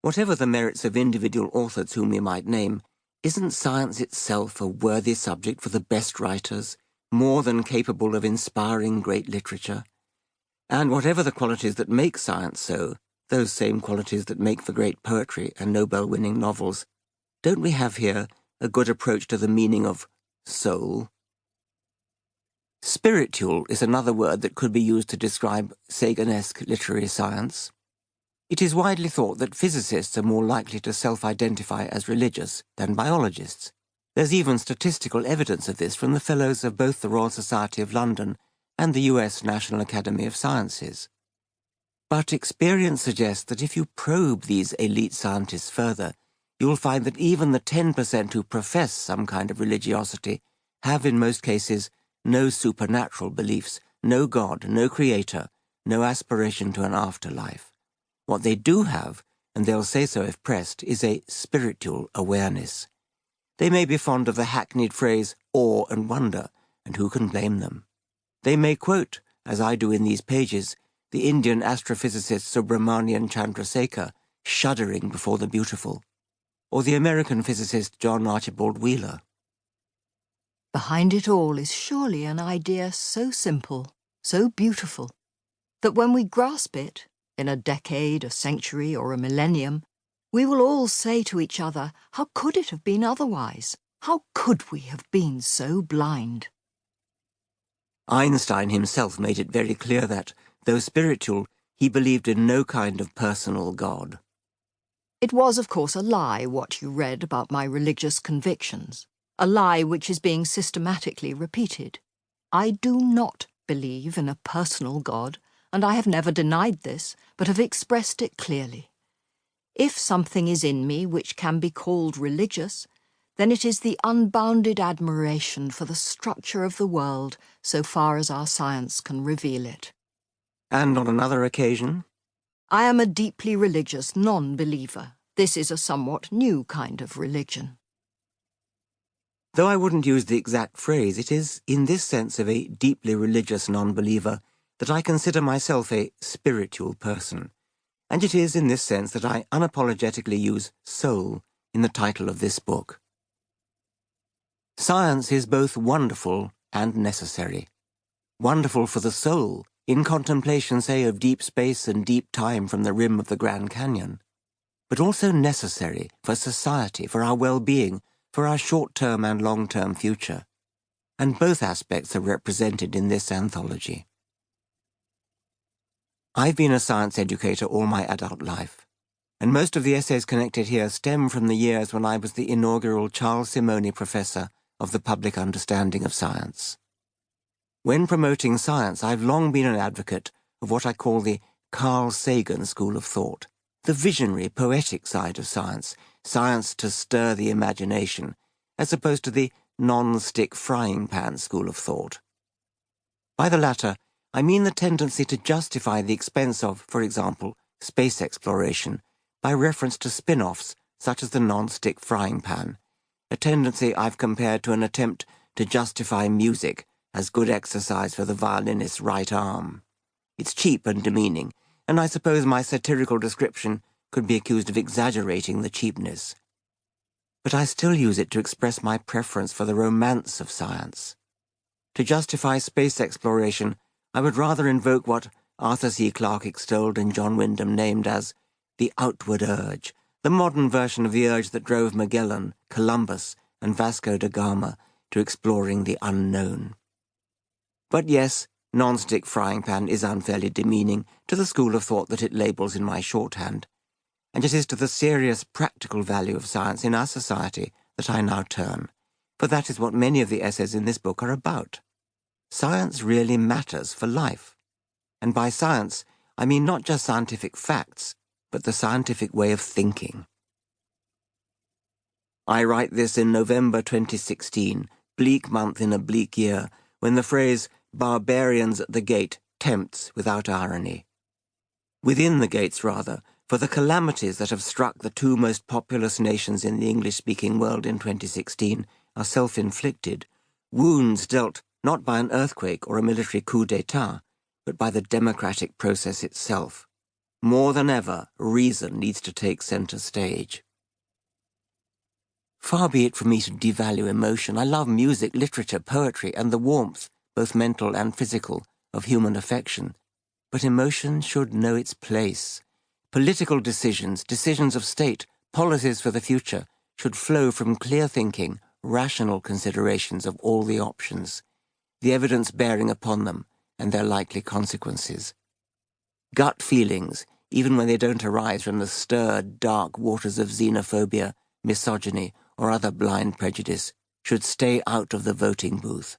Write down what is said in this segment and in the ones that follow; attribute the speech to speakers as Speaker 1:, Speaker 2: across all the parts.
Speaker 1: Whatever the merits of individual authors whom we might name, isn't science itself a worthy subject for the best writers, more than capable of inspiring great literature? And whatever the qualities that make science so, those same qualities that make for great poetry and Nobel-winning novels, don't we have here a good approach to the meaning of soul? Spiritual is another word that could be used to describe Sagan-esque literary science. It is widely thought that physicists are more likely to self-identify as religious than biologists. There's even statistical evidence of this from the Fellows of both the Royal Society of London and the US National Academy of Sciences. But experience suggests that if you probe these elite scientists further, you'll find that even the 10% who profess some kind of religiosity have in most cases no supernatural beliefs, no God, no creator, no aspiration to an afterlife. What they do have, and they'll say so if pressed, is a spiritual awareness. They may be fond of the hackneyed phrase awe and wonder, and who can blame them? They may quote, as I do in these pages, the Indian astrophysicist Subramanian Chandrasekhar shuddering before the beautiful, or the American physicist John Archibald Wheeler.
Speaker 2: Behind it all is surely an idea so simple, so beautiful, that when we grasp it, in a decade, a century, or a millennium, we will all say to each other, how could it have been otherwise? How could we have been so blind?
Speaker 1: Einstein himself made it very clear that, though spiritual, he believed in no kind of personal God.
Speaker 2: It was, of course, a lie what you read about my religious convictions, a lie which is being systematically repeated. I do not believe in a personal God, and I have never denied this, but have expressed it clearly. If something is in me which can be called religious, then it is the unbounded admiration for the structure of the world so far as our science can reveal it.
Speaker 1: And on another occasion?
Speaker 2: I am a deeply religious non-believer. This is a somewhat new kind of religion.
Speaker 1: Though I wouldn't use the exact phrase, it is in this sense of a deeply religious non-believer that I consider myself a spiritual person, and it is in this sense that I unapologetically use soul in the title of this book. Science is both wonderful and necessary. Wonderful for the soul, in contemplation, say, of deep space and deep time from the rim of the Grand Canyon, but also necessary for society, for our well-being, for our short-term and long-term future. And both aspects are represented in this anthology. I've been a science educator all my adult life, and most of the essays connected here stem from the years when I was the inaugural Charles Simonyi Professor of the Public Understanding of Science. When promoting science, I've long been an advocate of what I call the Carl Sagan school of thought, the visionary, poetic side of science, science to stir the imagination, as opposed to the non-stick frying pan school of thought. By the latter, I mean the tendency to justify the expense of, for example, space exploration by reference to spin-offs such as the non-stick frying pan, a tendency I've compared to an attempt to justify music as good exercise for the violinist's right arm. It's cheap and demeaning, and I suppose my satirical description could be accused of exaggerating the cheapness. But I still use it to express my preference for the romance of science. To justify space exploration, I would rather invoke what Arthur C. Clarke extolled and John Wyndham named as the outward urge, the modern version of the urge that drove Magellan, Columbus, and Vasco da Gama to exploring the unknown. But yes, non-stick frying pan is unfairly demeaning to the school of thought that it labels in my shorthand, and it is to the serious practical value of science in our society that I now turn, for that is what many of the essays in this book are about. Science really matters for life, and by science I mean not just scientific facts, but the scientific way of thinking. I write this in November 2016, bleak month in a bleak year, when the phrase "barbarians at the gate" tempts without irony. Within the gates, rather, for the calamities that have struck the two most populous nations in the English-speaking world in 2016 are self-inflicted, wounds dealt not by an earthquake or a military coup d'etat, but by the democratic process itself. More than ever, reason needs to take center stage. Far be it from me to devalue emotion. I love music, literature, poetry, and the warmth, both mental and physical, of human affection. But emotion should know its place. Political decisions, decisions of state, policies for the future, should flow from clear thinking, rational considerations of all the options, the evidence bearing upon them, and their likely consequences. Gut feelings, even when they don't arise from the stirred, dark waters of xenophobia, misogyny, or other blind prejudice, should stay out of the voting booth.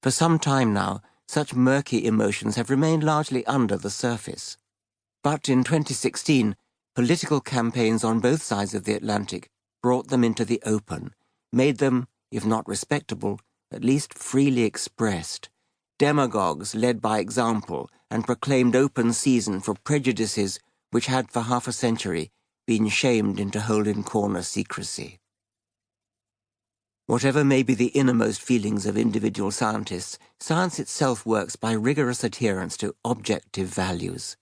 Speaker 1: For some time now, such murky emotions have remained largely under the surface. But in 2016, political campaigns on both sides of the Atlantic brought them into the open, made them, if not respectable, at least freely expressed. Demagogues led by example and proclaimed open season for prejudices which had for half a century been shamed into hole-in-corner secrecy. Whatever may be the innermost feelings of individual scientists, science itself works by rigorous adherence to objective values.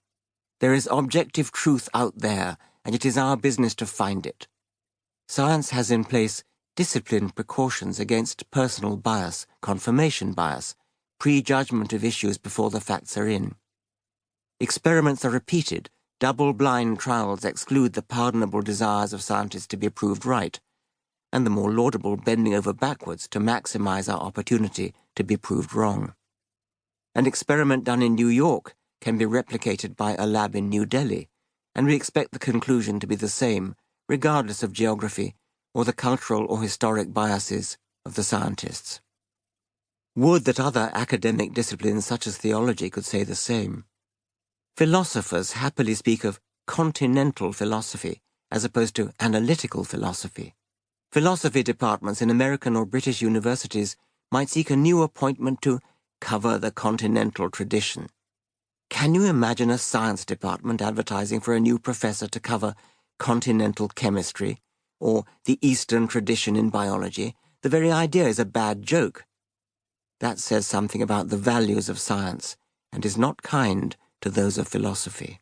Speaker 1: There is objective truth out there, and it is our business to find it. Science has in place disciplined precautions against personal bias, confirmation bias, prejudgment of issues before the facts are in. Experiments are repeated, double-blind trials exclude the pardonable desires of scientists to be proved right, and the more laudable bending over backwards to maximize our opportunity to be proved wrong. An experiment done in New York can be replicated by a lab in New Delhi, and we expect the conclusion to be the same, regardless of geography or the cultural or historic biases of the scientists. Would that other academic disciplines such as theology could say the same. Philosophers happily speak of continental philosophy as opposed to analytical philosophy. Philosophy departments in American or British universities might seek a new appointment to cover the continental tradition. Can you imagine a science department advertising for a new professor to cover continental chemistry or the Eastern tradition in biology? The very idea is a bad joke. That says something about the values of science and is not kind to those of philosophy.